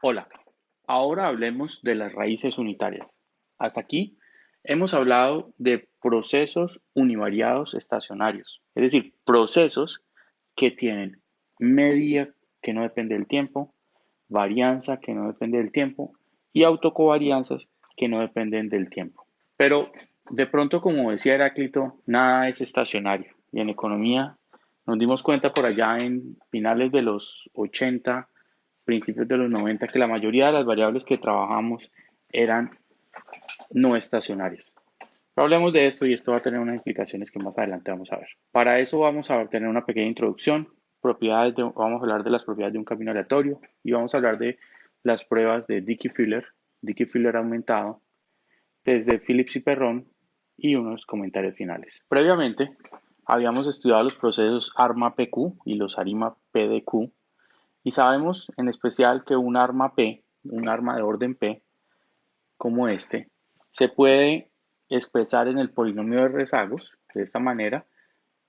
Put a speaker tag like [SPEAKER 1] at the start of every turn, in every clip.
[SPEAKER 1] Hola, ahora hablemos de las raíces unitarias. Hasta aquí hemos hablado de procesos univariados estacionarios, es decir, procesos que tienen media que no depende del tiempo, varianza que no depende del tiempo y autocovarianzas que no dependen del tiempo. Pero de pronto, como decía Heráclito, nada es estacionario. Y en economía nos dimos cuenta por allá en finales de los 80, principios de los 90, que la mayoría de las variables que trabajamos eran no estacionarias. Pero hablemos de esto y esto va a tener unas explicaciones que más adelante vamos a ver. Para eso vamos a tener una pequeña introducción, vamos a hablar de las propiedades de un camino aleatorio y vamos a hablar de las pruebas de Dickey-Fuller aumentado, desde Phillips y Perron y unos comentarios finales. Previamente, habíamos estudiado los procesos ARMA-PQ y los ARIMA-PDQ y sabemos en especial que un arma P, un arma de orden P, como este, se puede expresar en el polinomio de rezagos de esta manera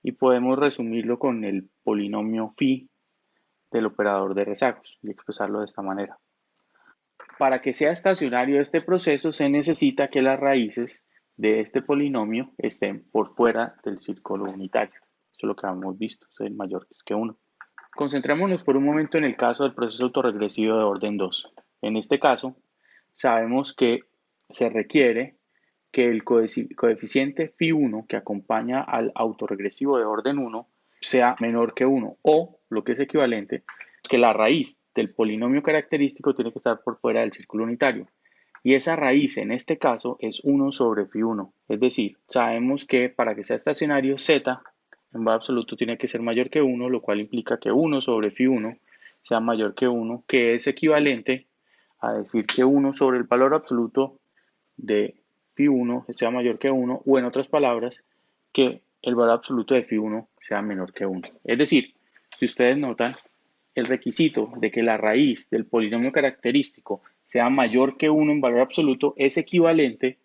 [SPEAKER 1] y podemos resumirlo con el polinomio phi del operador de rezagos y expresarlo de esta manera. Para que sea estacionario este proceso se necesita que las raíces de este polinomio estén por fuera del círculo unitario. Eso es lo que hemos visto, es mayor que 1. Concentrémonos por un momento en el caso del proceso autorregresivo de orden 2. En este caso, sabemos que se requiere que el coeficiente phi1 que acompaña al autorregresivo de orden 1 sea menor que 1 o, lo que es equivalente, que la raíz del polinomio característico tiene que estar por fuera del círculo unitario. Y esa raíz en este caso es 1 sobre phi1. Es decir, sabemos que para que sea estacionario z en valor absoluto tiene que ser mayor que 1, lo cual implica que 1 sobre phi1 sea mayor que 1, que es equivalente a decir que 1 sobre el valor absoluto de phi1 sea mayor que 1, o en otras palabras, que el valor absoluto de phi1 sea menor que 1. Es decir, si ustedes notan, el requisito de que la raíz del polinomio característico sea mayor que 1 en valor absoluto es equivalente,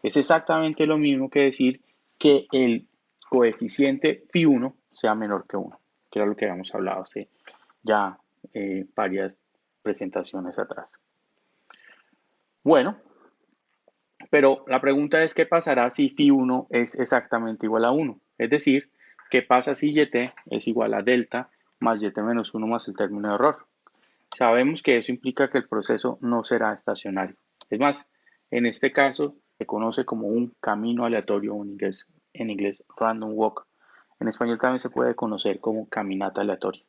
[SPEAKER 1] es exactamente lo mismo que decir que el coeficiente phi1 sea menor que 1, que era lo que habíamos hablado hace ya varias presentaciones atrás. Bueno, pero la pregunta es, ¿qué pasará si phi1 es exactamente igual a 1? Es decir, ¿qué pasa si yt es igual a delta más yt menos 1 más el término de error? Sabemos que eso implica que el proceso no será estacionario. Es más, en este caso se conoce como un camino aleatorio, en inglés random walk. En español también se puede conocer como caminata aleatoria.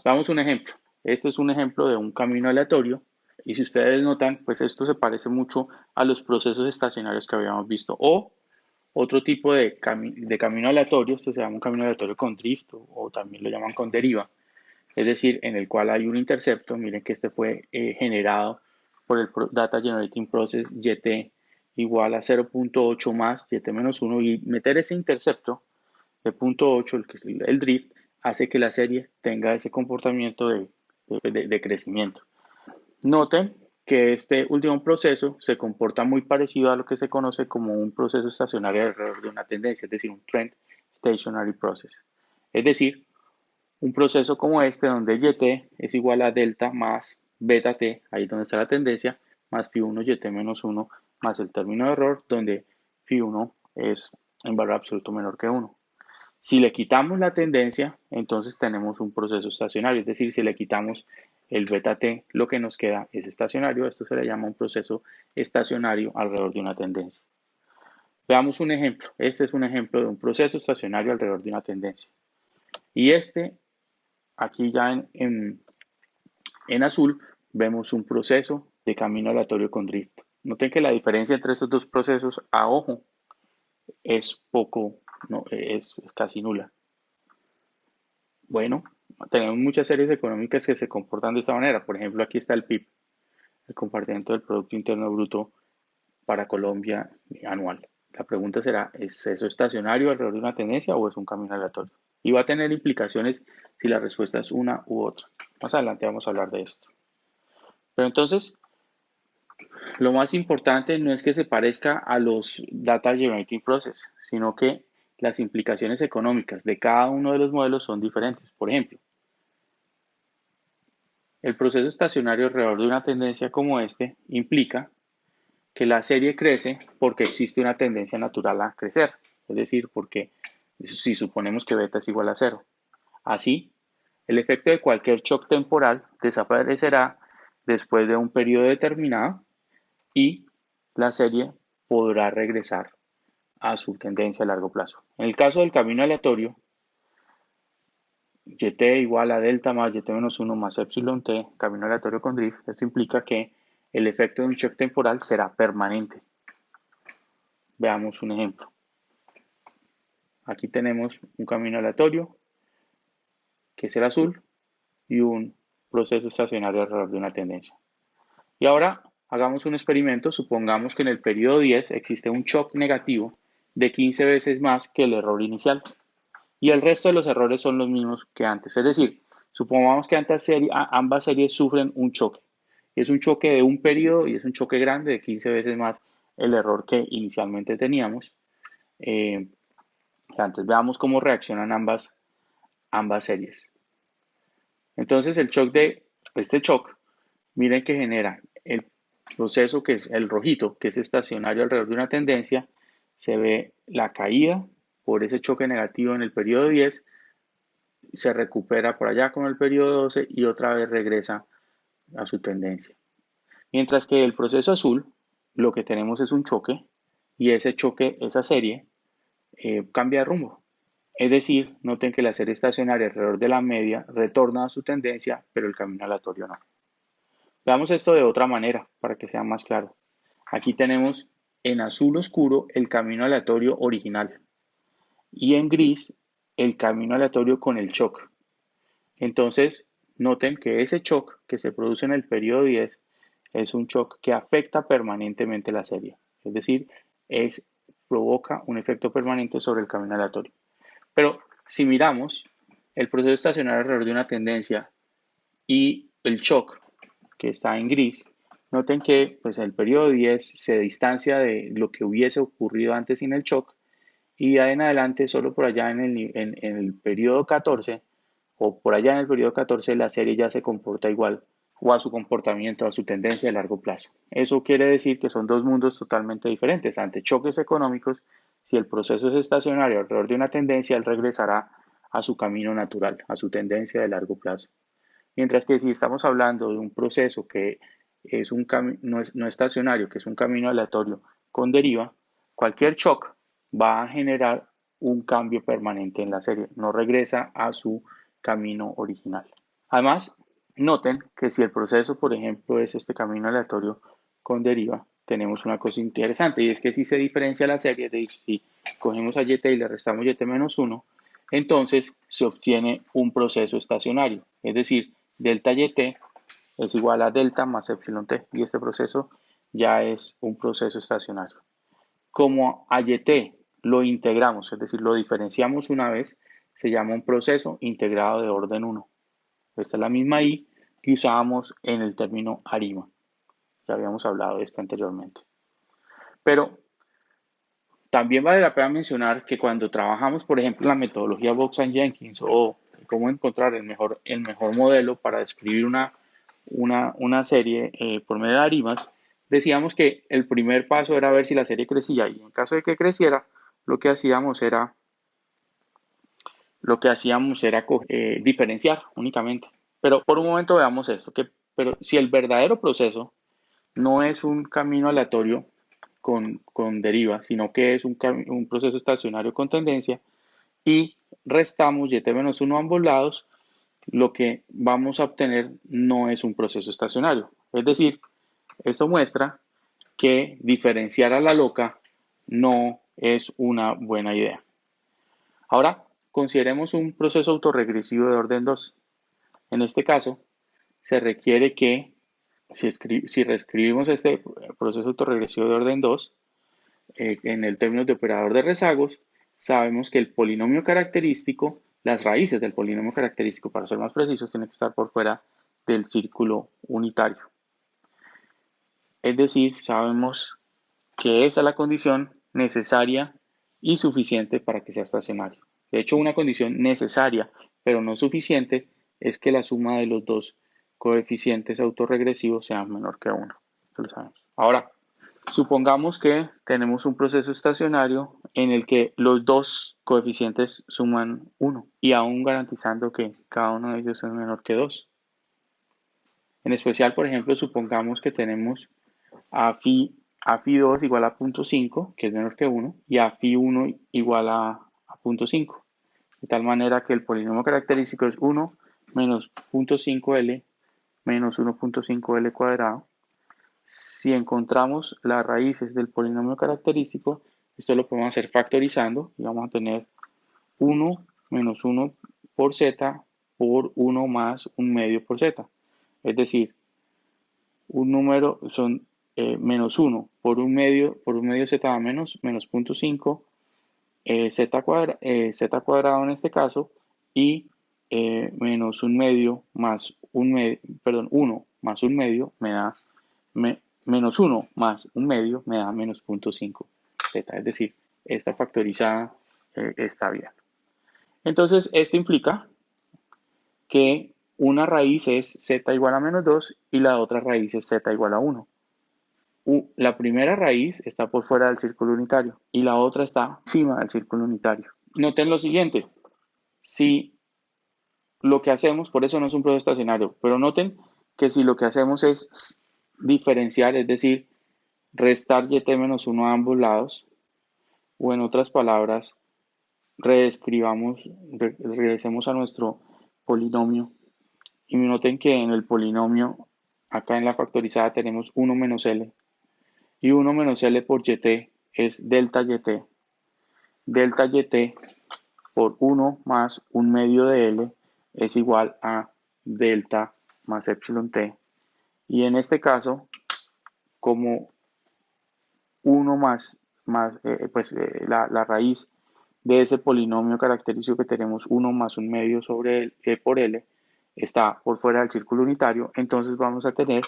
[SPEAKER 1] Damos un ejemplo. Este es un ejemplo de un camino aleatorio y si ustedes notan, pues esto se parece mucho a los procesos estacionarios que habíamos visto o otro tipo de camino aleatorio, esto se llama un camino aleatorio con drift o también lo llaman con deriva, es decir, en el cual hay un intercepto. Miren que este fue generado por el Data Generating Process YT igual a 0.8 más YT menos 1 y meter ese intercepto de 0.8, el que es el drift, hace que la serie tenga ese comportamiento de crecimiento. Noten que este último proceso se comporta muy parecido a lo que se conoce como un proceso estacionario alrededor de una tendencia, es decir, un trend stationary process. Es decir, un proceso como este donde YT es igual a delta más beta T, ahí donde está la tendencia, más phi1 YT menos 1 más el término de error, donde phi1 es en valor absoluto menor que 1. Si le quitamos la tendencia, entonces tenemos un proceso estacionario, es decir, si le quitamos el beta t, lo que nos queda es estacionario. Esto se le llama un proceso estacionario alrededor de una tendencia. Veamos un ejemplo. Este es un ejemplo de un proceso estacionario alrededor de una tendencia. Y aquí ya en azul, vemos un proceso de camino aleatorio con drift. Noten que la diferencia entre estos dos procesos a ojo es poco, no, es casi nula. Bueno, tenemos muchas series económicas que se comportan de esta manera. Por ejemplo, aquí está el PIB, el comportamiento del Producto Interno Bruto para Colombia anual. La pregunta será, ¿es eso estacionario alrededor de una tendencia o es un camino aleatorio? Y va a tener implicaciones si la respuesta es una u otra. Más adelante vamos a hablar de esto. Pero entonces, lo más importante no es que se parezca a los Data Generating Process, sino que las implicaciones económicas de cada uno de los modelos son diferentes. Por ejemplo, El proceso estacionario alrededor de una tendencia como este implica que la serie crece porque existe una tendencia natural a crecer, es decir, porque si suponemos que beta es igual a cero. Así, el efecto de cualquier shock temporal desaparecerá después de un periodo determinado y la serie podrá regresar a su tendencia a largo plazo. En el caso del camino aleatorio, yt igual a delta más yt menos 1 más epsilon t, camino aleatorio con drift, esto implica que el efecto de un shock temporal será permanente. Veamos un ejemplo. Aquí tenemos un camino aleatorio, que es el azul, y un proceso estacionario alrededor de una tendencia. Y ahora hagamos un experimento. Supongamos que en el periodo 10 existe un shock negativo de 15 veces más que el error inicial. Y el resto de los errores son los mismos que antes. Es decir, supongamos que ambas series sufren un choque. Es un choque de un periodo y es un choque grande de 15 veces más el error que inicialmente teníamos. Antes veamos cómo reaccionan ambas series. Entonces este shock, miren que genera el proceso que es el rojito, que es estacionario alrededor de una tendencia, se ve la caída por ese choque negativo en el periodo 10, se recupera por allá con el periodo 12 y otra vez regresa a su tendencia. Mientras que el proceso azul, lo que tenemos es un choque y ese choque, esa serie, cambia de rumbo. Es decir, noten que la serie estacionaria alrededor de la media retorna a su tendencia, pero el camino aleatorio no. Veamos esto de otra manera para que sea más claro. Aquí tenemos en azul oscuro el camino aleatorio original y en gris el camino aleatorio con el shock. Entonces, noten que ese shock que se produce en el periodo 10 es un shock que afecta permanentemente la serie. Es decir, provoca un efecto permanente sobre el camino aleatorio. Pero si miramos el proceso estacionario alrededor de una tendencia y el shock que está en gris, noten que pues, el periodo 10 se distancia de lo que hubiese ocurrido antes sin el shock y de ahí en adelante solo por allá en el periodo 14 o por allá en el periodo 14 la serie ya se comporta igual o a su comportamiento, a su tendencia a largo plazo. Eso quiere decir que son dos mundos totalmente diferentes. Ante choques económicos, si el proceso es estacionario alrededor de una tendencia, él regresará a su camino natural, a su tendencia de largo plazo. Mientras que si estamos hablando de un proceso que es no estacionario, que es un camino aleatorio con deriva, cualquier shock va a generar un cambio permanente en la serie, no regresa a su camino original. Además, noten que si el proceso, por ejemplo, es este camino aleatorio con deriva, tenemos una cosa interesante y es que si se diferencia la serie, es decir, si cogemos a YT y le restamos YT menos 1, entonces se obtiene un proceso estacionario, es decir, delta YT es igual a delta más epsilon t y este proceso ya es un proceso estacionario. Como a YT lo integramos, es decir, lo diferenciamos una vez, se llama un proceso integrado de orden 1. Esta es la misma I que usábamos en el término ARIMA. Ya habíamos hablado de esto anteriormente. Pero también vale la pena mencionar que cuando trabajamos, por ejemplo, en la metodología Box and Jenkins o cómo encontrar el mejor modelo para describir una serie por medio de arimas, decíamos que el primer paso era ver si la serie crecía y en caso de que creciera, lo que hacíamos era diferenciar únicamente. Pero por un momento veamos esto, pero si el verdadero proceso no es un camino aleatorio con deriva, sino que es un proceso estacionario con tendencia y restamos YT-1 a ambos lados, lo que vamos a obtener no es un proceso estacionario. Es decir, esto muestra que diferenciar a la loca no es una buena idea. Ahora, consideremos un proceso autorregresivo de orden 2. En este caso, se requiere que, si reescribimos este proceso autorregresivo de orden 2, en el término de operador de rezagos, sabemos que el polinomio característico, las raíces del polinomio característico, para ser más precisos, tienen que estar por fuera del círculo unitario. Es decir, sabemos que esa es la condición necesaria y suficiente para que sea estacionario. De hecho, una condición necesaria, pero no suficiente, es que la suma de los dos coeficientes autorregresivos sean menor que 1. Eso lo sabemos. Ahora, supongamos que tenemos un proceso estacionario en el que los dos coeficientes suman 1 y aún garantizando que cada uno de ellos es menor que 2. En especial, por ejemplo, supongamos que tenemos a phi 2 igual a 0.5, que es menor que 1, y a phi 1 igual a 0.5. De tal manera que el polinomio característico es 1 menos 0.5L menos 1.5L cuadrado. Si encontramos las raíces del polinomio característico, esto lo podemos hacer factorizando y vamos a tener 1 menos 1 por z por 1 más 1 medio por z. Es decir, un número son menos 1 por 1 medio z a menos 0.5 z cuadrado en este caso y menos 1 medio más 1 medio, perdón, 1 más 1 medio me da menos 1 más 1 medio me da menos 0.5 z, es decir, esta factorizada está bien. Entonces, esto implica que una raíz es z igual a menos 2 y la otra raíz es z igual a 1. La primera raíz está por fuera del círculo unitario y la otra está encima del círculo unitario. Noten lo siguiente, si lo que hacemos, por eso no es un proceso estacionario, pero noten que si lo que hacemos es diferenciar, es decir, restar yt menos 1 a ambos lados, o en otras palabras, regresemos a nuestro polinomio y noten que en el polinomio, acá en la factorizada tenemos 1 menos L y 1 menos L por yt es delta yt. Delta yt por 1 más 1 medio de L es igual a delta más epsilon t. Y en este caso, como 1 la raíz de ese polinomio característico que tenemos 1 más 1 medio sobre por L está por fuera del círculo unitario, entonces vamos a tener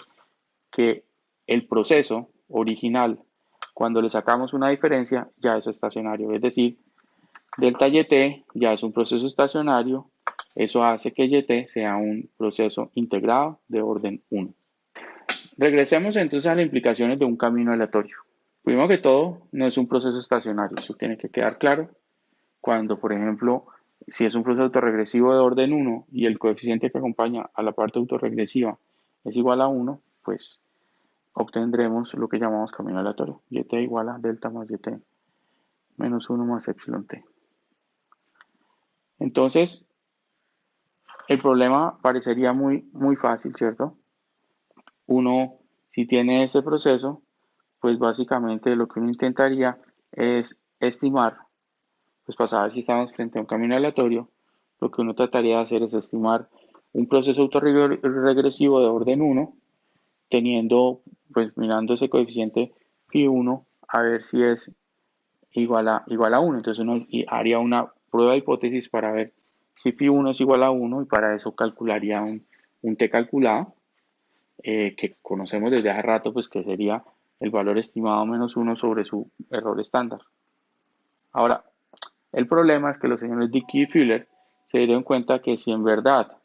[SPEAKER 1] que el proceso original, cuando le sacamos una diferencia, ya es estacionario. Es decir, delta yt ya es un proceso estacionario. Eso hace que yt sea un proceso integrado de orden 1. Regresemos entonces a las implicaciones de un camino aleatorio. Primero que todo, no es un proceso estacionario. Eso tiene que quedar claro. Cuando, por ejemplo, si es un proceso autorregresivo de orden 1 y el coeficiente que acompaña a la parte autorregresiva es igual a 1, pues obtendremos lo que llamamos camino aleatorio. Yt igual a delta más yt menos 1 más epsilon t. Entonces, el problema parecería muy fácil, ¿cierto? Uno, si tiene ese proceso, pues básicamente lo que uno intentaría es estimar, pues para saber si estamos frente a un camino aleatorio, lo que uno trataría de hacer es estimar un proceso autorregresivo de orden 1, teniendo, pues mirando ese coeficiente phi 1 a ver si es igual a 1. Entonces uno haría una prueba de hipótesis para ver si phi 1 es igual a 1 y para eso calcularía un t calculado que conocemos desde hace rato, pues que sería el valor estimado menos 1 sobre su error estándar. Ahora, el problema es que los señores Dickey y Fuller se dieron cuenta que si en verdad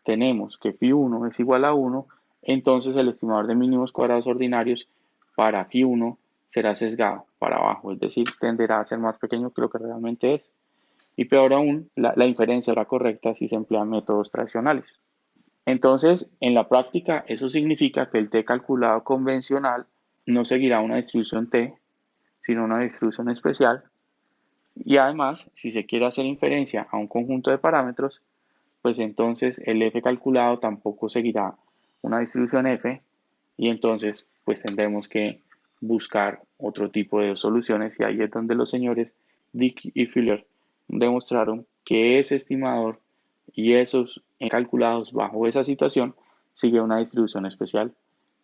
[SPEAKER 1] tenemos que phi 1 es igual a 1, entonces el estimador de mínimos cuadrados ordinarios para phi 1 será sesgado para abajo, es decir, tenderá a ser más pequeño que lo que realmente es. Y peor aún, la inferencia será correcta si se emplean métodos tradicionales. Entonces, en la práctica, eso significa que el t calculado convencional no seguirá una distribución t, sino una distribución especial. Y además, si se quiere hacer inferencia a un conjunto de parámetros, pues entonces el f calculado tampoco seguirá una distribución f y entonces pues tendremos que buscar otro tipo de soluciones y ahí es donde los señores Dick y Fuller demostraron que ese estimador y esos calculados bajo esa situación sigue una distribución especial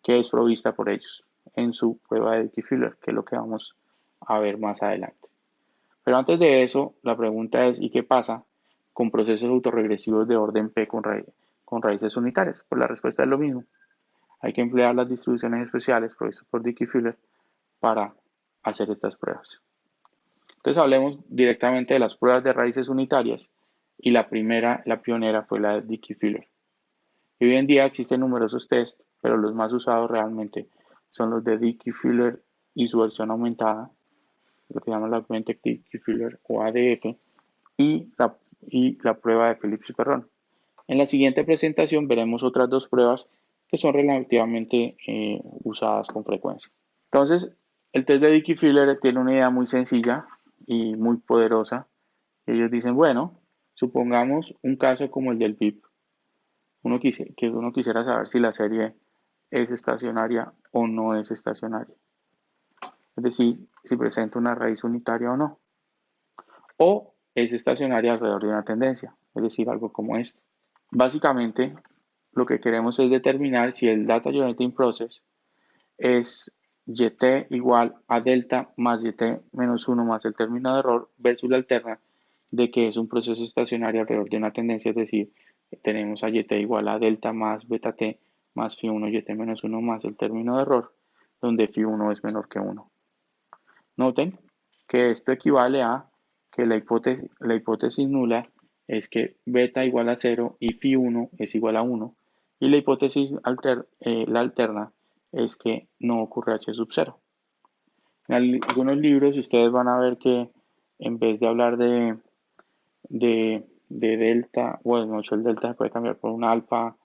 [SPEAKER 1] que es provista por ellos en su prueba de Dick y Fuller, que es lo que vamos a ver más adelante. Pero antes de eso, la pregunta es, ¿y qué pasa con procesos autorregresivos de orden P con raíces unitarias? Pues la respuesta es lo mismo. Hay que emplear las distribuciones especiales provistas por Dickey Fuller para hacer estas pruebas. Entonces hablemos directamente de las pruebas de raíces unitarias y la pionera fue la de Dickey Fuller. Y hoy en día existen numerosos tests, pero los más usados realmente son los de Dickey-Fuller y su versión aumentada, lo que llaman la Augmented Dickey-Fuller o ADF, y la prueba de Phillips y Perron. En la siguiente presentación veremos otras dos pruebas que son relativamente usadas con frecuencia. Entonces, el test de Dickey-Fuller tiene una idea muy sencilla y muy poderosa. Ellos dicen, bueno, supongamos un caso como el del BIP. Uno quisiera saber si la serie es estacionaria o no es estacionaria. Es decir, si presenta una raíz unitaria o no. O es estacionaria alrededor de una tendencia, es decir, algo como esto. Básicamente, lo que queremos es determinar si el Data Generating Process es yt igual a delta más yt menos 1 más el término de error versus la alterna de que es un proceso estacionario alrededor de una tendencia, es decir, tenemos a yt igual a delta más beta t más phi1 yt menos 1 más el término de error, donde phi1 es menor que 1. Noten que esto equivale a que la hipótesis nula es que beta igual a 0 y phi1 es igual a 1, y la hipótesis la alterna es que no ocurre h sub 0. En algunos libros ustedes van a ver que en vez de hablar de delta, bueno, el delta se puede cambiar por un alfa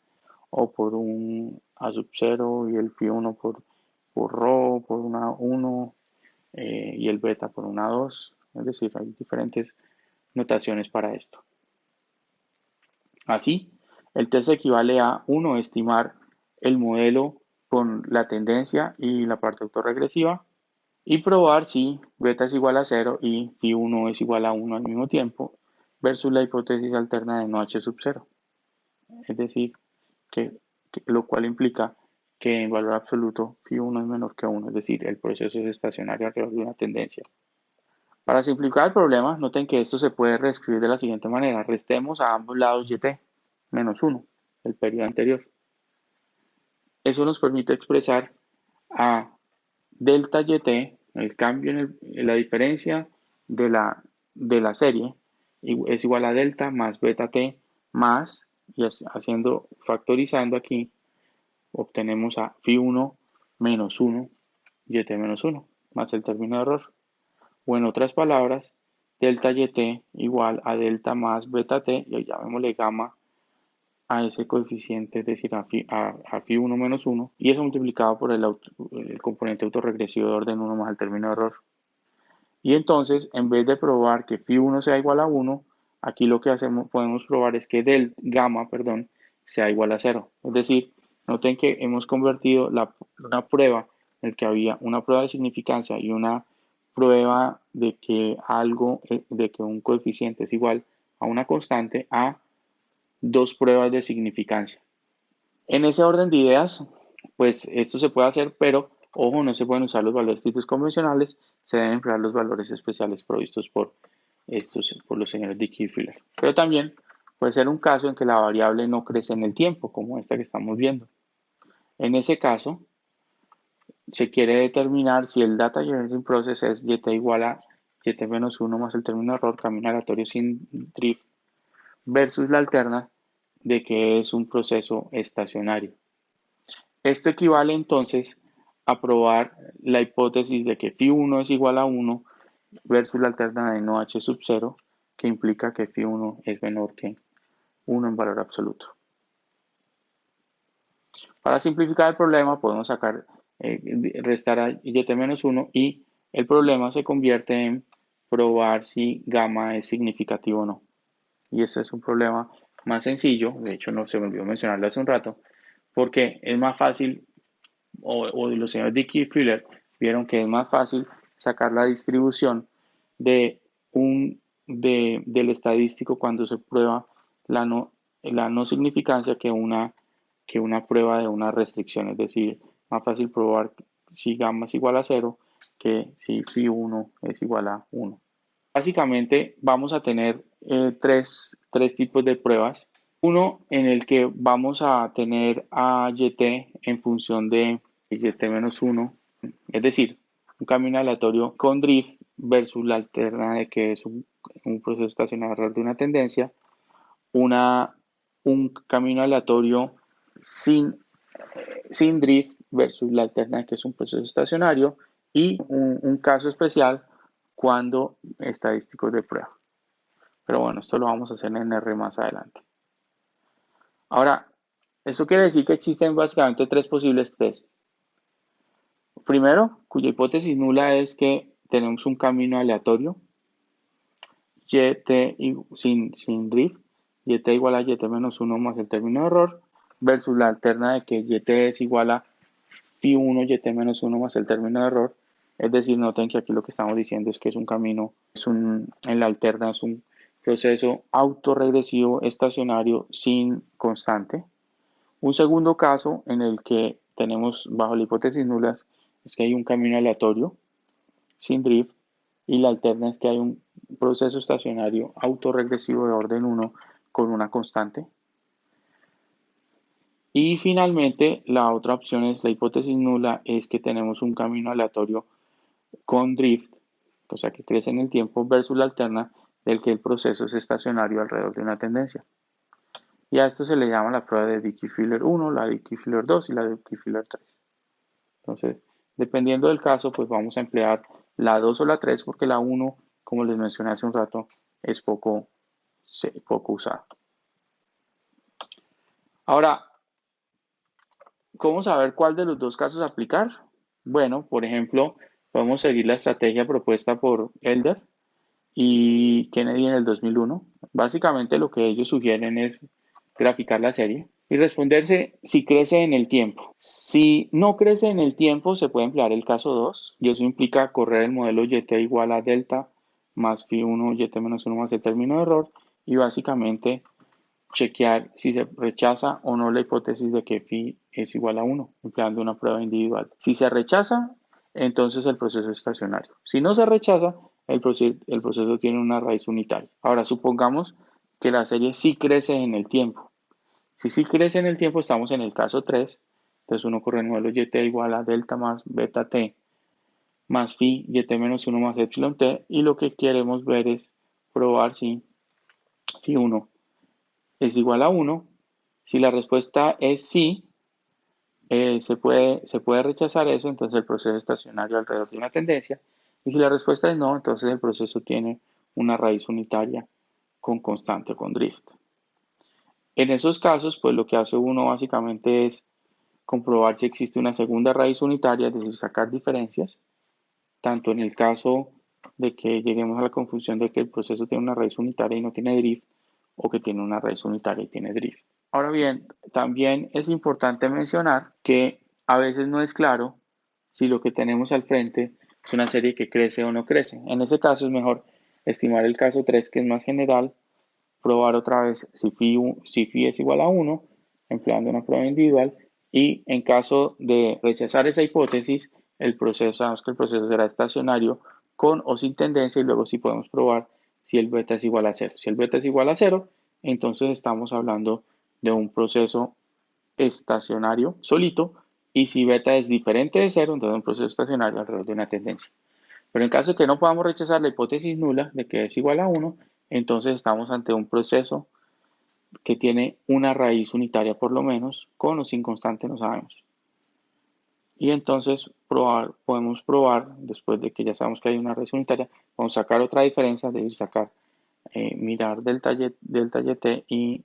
[SPEAKER 1] o por un a sub 0 y el phi1 por rho, por una 1 y el beta por una 2. Es decir, hay diferentes notaciones para esto. Así, el test equivale a 1, estimar el modelo con la tendencia y la parte autorregresiva y probar si beta es igual a 0 y phi1 es igual a 1 al mismo tiempo versus la hipótesis alterna de no h sub 0. Es decir, lo cual implica que en valor absoluto phi1 es menor que 1, es decir, el proceso es estacionario alrededor de una tendencia. Para simplificar el problema, noten que esto se puede reescribir de la siguiente manera. Restemos a ambos lados yt menos 1, el periodo anterior. Eso nos permite expresar a delta yt, el cambio en la diferencia de la serie, es igual a delta más beta t más, y factorizando aquí, obtenemos a phi1 menos 1, yt menos 1, más el término de error. O en otras palabras, delta yt igual a delta más beta t, y llamémosle gamma a ese coeficiente, es decir, a phi1 menos 1, y eso multiplicado por el componente autorregresivo de orden 1 más el término de error. Y entonces, en vez de probar que phi1 sea igual a 1, aquí lo que podemos probar es que gamma, sea igual a 0. Es decir, noten que hemos convertido una prueba en el que había una prueba de significancia y una prueba de que un coeficiente es igual a una constante, a dos pruebas de significancia. En ese orden de ideas, pues esto se puede hacer, pero ojo, no se pueden usar los valores escritos convencionales, se deben emplear los valores especiales provistos por los señores Dickey-Fuller. Pero también puede ser un caso en que la variable no crece en el tiempo, como esta que estamos viendo. En ese caso, se quiere determinar si el Data Generating Process es yt igual a yt menos 1 más el término de error, camino aleatorio sin drift, versus la alterna de que es un proceso estacionario. Esto equivale entonces a probar la hipótesis de que phi1 es igual a 1 versus la alterna de no h sub 0, que implica que phi1 es menor que 1 en valor absoluto. Para simplificar el problema podemos restar a yt menos 1 y el problema se convierte en probar si gamma es significativo o no. Y este es un problema más sencillo, de hecho no se me olvidó mencionarlo hace un rato, porque es más fácil, o los señores Dickey-Fuller vieron que es más fácil sacar la distribución del estadístico cuando se prueba la no significancia que una prueba de una restricción. Es decir, más fácil probar si gamma es igual a 0 que si phi1 es igual a 1. Básicamente vamos a tener tres tipos de pruebas. Uno en el que vamos a tener a yt en función de yt-1, es decir, un camino aleatorio con drift versus la alterna de que es un proceso estacionario alrededor de una tendencia, un camino aleatorio sin drift versus la alterna que es un proceso estacionario y un caso especial cuando estadísticos de prueba. Pero bueno, esto lo vamos a hacer en R más adelante. Ahora, esto quiere decir que existen básicamente tres posibles test. Primero, cuya hipótesis nula es que tenemos un camino aleatorio, sin drift, yt igual a yt menos 1 más el término de error, versus la alterna de que yt es igual a phi1 yt menos 1 más el término de error. Es decir, noten que aquí lo que estamos diciendo es que es un camino, en la alterna es un proceso autorregresivo estacionario sin constante. Un segundo caso en el que tenemos bajo la hipótesis nulas es que hay un camino aleatorio sin drift y la alterna es que hay un proceso estacionario autorregresivo de orden 1 con una constante. Y finalmente, la otra opción es la hipótesis nula, es que tenemos un camino aleatorio con drift, o sea que crece en el tiempo, versus la alterna del que el proceso es estacionario alrededor de una tendencia. Y a esto se le llama la prueba de Dickey-Filler 1, la Dickey-Filler 2 y la Dickey-Filler 3. Entonces, dependiendo del caso, pues vamos a emplear la 2 o la 3 porque la 1, como les mencioné hace un rato, es poco usada. Ahora, ¿cómo saber cuál de los dos casos aplicar? Bueno, por ejemplo, podemos seguir la estrategia propuesta por Elder y Kennedy en el 2001. Básicamente lo que ellos sugieren es graficar la serie y responderse si crece en el tiempo. Si no crece en el tiempo, se puede emplear el caso 2 y eso implica correr el modelo YT igual a delta más phi 1 YT menos 1 más el término de error y básicamente chequear si se rechaza o no la hipótesis de que phi es igual a 1, empleando una prueba individual. Si se rechaza, entonces el proceso es estacionario. Si no se rechaza, el proceso tiene una raíz unitaria. Ahora, supongamos que la serie sí crece en el tiempo. Si sí crece en el tiempo, estamos en el caso 3. Entonces uno corre el modelo YT igual a delta más beta t más phi YT menos 1 más epsilon t. Y lo que queremos ver es probar si phi 1 es igual a 1. Si la respuesta es sí, se puede rechazar eso, entonces el proceso estacionario alrededor de una tendencia. Y si la respuesta es no, entonces el proceso tiene una raíz unitaria con constante o con drift. En esos casos, pues lo que hace uno básicamente es comprobar si existe una segunda raíz unitaria, es decir, sacar diferencias, tanto en el caso de que lleguemos a la confusión de que el proceso tiene una raíz unitaria y no tiene drift, o que tiene una raíz unitaria y tiene drift. Ahora bien, también es importante mencionar que a veces no es claro si lo que tenemos al frente es una serie que crece o no crece. En ese caso es mejor estimar el caso 3, que es más general, probar otra vez si phi es igual a 1, empleando una prueba individual, y en caso de rechazar esa hipótesis, sabemos que el proceso será estacionario con o sin tendencia y luego sí podemos probar si el beta es igual a 0. Si el beta es igual a 0, entonces estamos hablando de un proceso estacionario solito y si beta es diferente de 0, entonces un proceso estacionario alrededor de una tendencia. Pero en caso de que no podamos rechazar la hipótesis nula de que es igual a 1, entonces estamos ante un proceso que tiene una raíz unitaria por lo menos, con o sin constante no sabemos. Y entonces podemos probar, después de que ya sabemos que hay una raíz unitaria, vamos a sacar otra diferencia, es decir, mirar delta y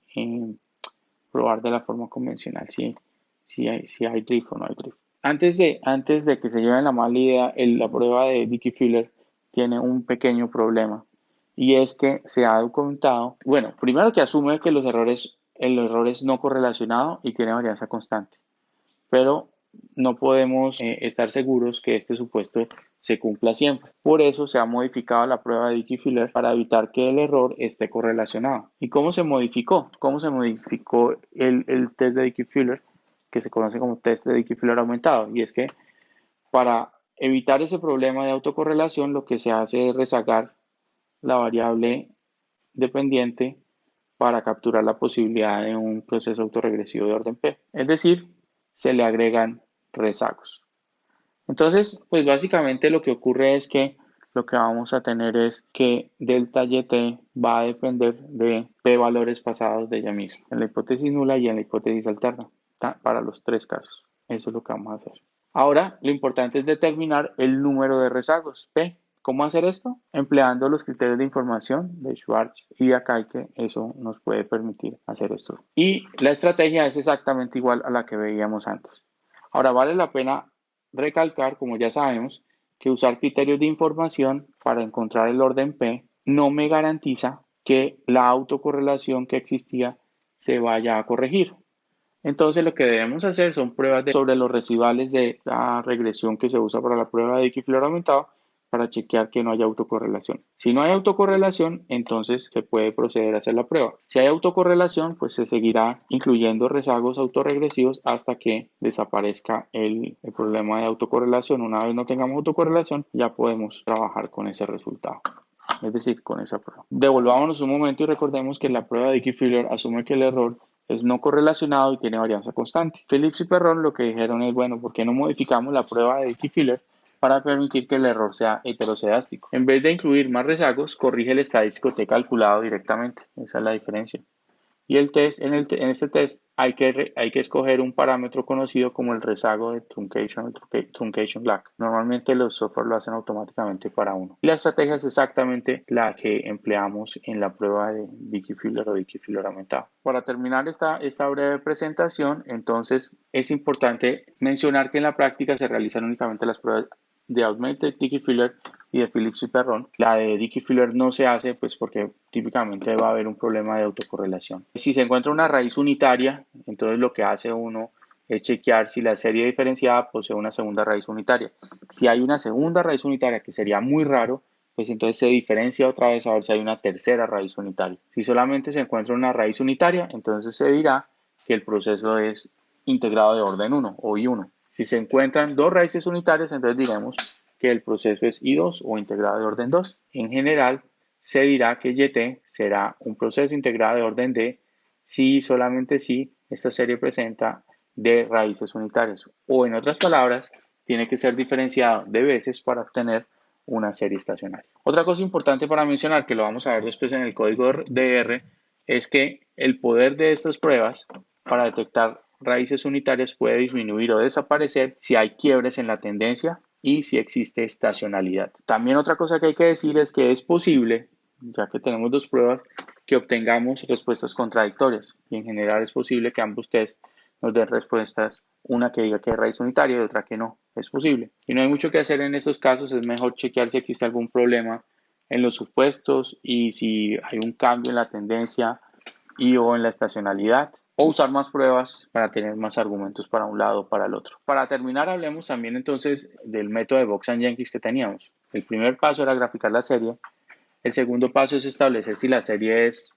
[SPEAKER 1] probar de la forma convencional si hay drift o no hay drift. Antes de que se lleven la mala idea, la prueba de Dickey-Filler tiene un pequeño problema y es que se ha documentado, bueno, primero que asume que el error es no correlacionado y tiene varianza constante, pero no podemos estar seguros que este supuesto se cumpla siempre. Por eso se ha modificado la prueba de Dickey-Filler para evitar que el error esté correlacionado. ¿Y cómo se modificó? ¿Cómo se modificó el test de Dickey-Filler, que se conoce como test de Dickey-Filler aumentado? Y es que para evitar ese problema de autocorrelación, lo que se hace es rezagar la variable dependiente para capturar la posibilidad de un proceso autorregresivo de orden P. Es decir, se le agregan rezagos. Entonces, pues básicamente lo que ocurre es que lo que vamos a tener es que delta YT va a depender de P valores pasados de ella misma, en la hipótesis nula y en la hipótesis alterna. para los tres casos. Eso es lo que vamos a hacer. Ahora, lo importante es determinar el número de rezagos, P. ¿Cómo hacer esto? Empleando los criterios de información de Schwartz y de Akaike, eso nos puede permitir hacer esto. Y la estrategia es exactamente igual a la que veíamos antes. Ahora, vale la pena recalcar, como ya sabemos, que usar criterios de información para encontrar el orden P no me garantiza que la autocorrelación que existía se vaya a corregir. Entonces lo que debemos hacer son pruebas sobre los residuales de la regresión que se usa para la prueba de Dickey-Filler aumentado para chequear que no haya autocorrelación. Si no hay autocorrelación, entonces se puede proceder a hacer la prueba. Si hay autocorrelación, pues se seguirá incluyendo rezagos autorregresivos hasta que desaparezca el problema de autocorrelación. Una vez no tengamos autocorrelación, ya podemos trabajar con ese resultado. Es decir, con esa prueba. Devolvámonos un momento y recordemos que la prueba de Dickey-Filler asume que el error es no correlacionado y tiene varianza constante. Phillips y Perron lo que dijeron es, bueno, ¿por qué no modificamos la prueba de Dickey-Filler para permitir que el error sea heterocedástico? En vez de incluir más rezagos, corrige el estadístico T calculado directamente. Esa es la diferencia. Y el test, en este test hay que escoger un parámetro conocido como el rezago de truncation lag. Normalmente los software lo hacen automáticamente para uno. Y la estrategia es exactamente la que empleamos en la prueba de Dickey-Filler o Dickey-Filler aumentado. Para terminar esta breve presentación, entonces es importante mencionar que en la práctica se realizan únicamente las pruebas de Augmented Dickey-Filler y de Phillips y Perron. La de Dickey-Filler no se hace pues porque típicamente va a haber un problema de autocorrelación. Si se encuentra una raíz unitaria, entonces lo que hace uno es chequear si la serie diferenciada posee una segunda raíz unitaria. Si hay una segunda raíz unitaria, que sería muy raro, pues entonces se diferencia otra vez a ver si hay una tercera raíz unitaria. Si solamente se encuentra una raíz unitaria, entonces se dirá que el proceso es integrado de orden 1 o I1. Si se encuentran dos raíces unitarias, entonces diremos que el proceso es I2 o integrado de orden 2. En general, se dirá que YT será un proceso integrado de orden D si y solamente si esta serie presenta D raíces unitarias. O en otras palabras, tiene que ser diferenciado de veces para obtener una serie estacionaria. Otra cosa importante para mencionar, que lo vamos a ver después en el código DR, es que el poder de estas pruebas para detectar raíces unitarias puede disminuir o desaparecer si hay quiebres en la tendencia y si existe estacionalidad. También otra cosa que hay que decir es que es posible, ya que tenemos dos pruebas, que obtengamos respuestas contradictorias y en general es posible que ambos tests nos den respuestas, una que diga que hay raíz unitaria y otra que no, es posible. Y no hay mucho que hacer en estos casos, es mejor chequear si existe algún problema en los supuestos y si hay un cambio en la tendencia y o en la estacionalidad, o usar más pruebas para tener más argumentos para un lado o para el otro. Para terminar, hablemos también entonces del método de Box-Jenkins que teníamos. El primer paso era graficar la serie. El segundo paso es establecer si la serie es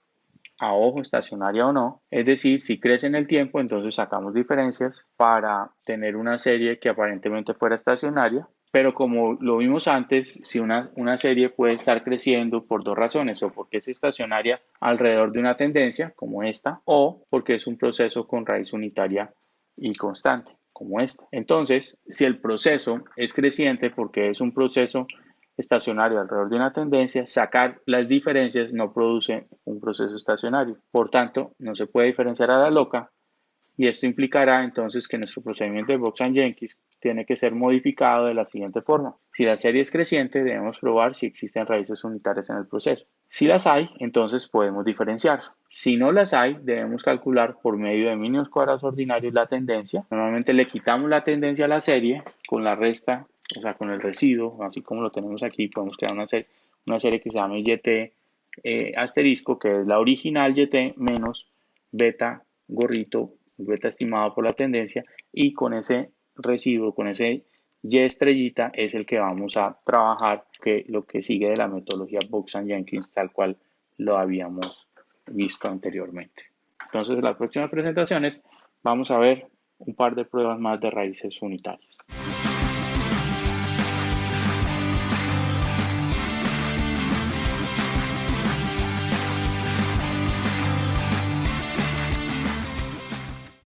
[SPEAKER 1] a ojo estacionaria o no. Es decir, si crece en el tiempo, entonces sacamos diferencias para tener una serie que aparentemente fuera estacionaria. Pero como lo vimos antes, si una serie puede estar creciendo por dos razones, o porque es estacionaria alrededor de una tendencia, como esta, o porque es un proceso con raíz unitaria y constante, como esta. Entonces, si el proceso es creciente porque es un proceso estacionario alrededor de una tendencia, sacar las diferencias no produce un proceso estacionario. Por tanto, no se puede diferenciar a la loca. Y esto implicará entonces que nuestro procedimiento de Box-Jenkins tiene que ser modificado de la siguiente forma. Si la serie es creciente, debemos probar si existen raíces unitarias en el proceso. Si las hay, entonces podemos diferenciar. Si no las hay, debemos calcular por medio de mínimos cuadrados ordinarios la tendencia. Normalmente le quitamos la tendencia a la serie con la resta, o sea, con el residuo, así como lo tenemos aquí, podemos crear una serie que se llama YT asterisco, que es la original YT menos beta gorrito beta estimado por la tendencia, y con ese residuo, con ese Y estrellita es el que vamos a trabajar, que lo que sigue de la metodología Box-Jenkins tal cual lo habíamos visto anteriormente. Entonces en las próximas presentaciones vamos a ver un par de pruebas más de raíces unitarias.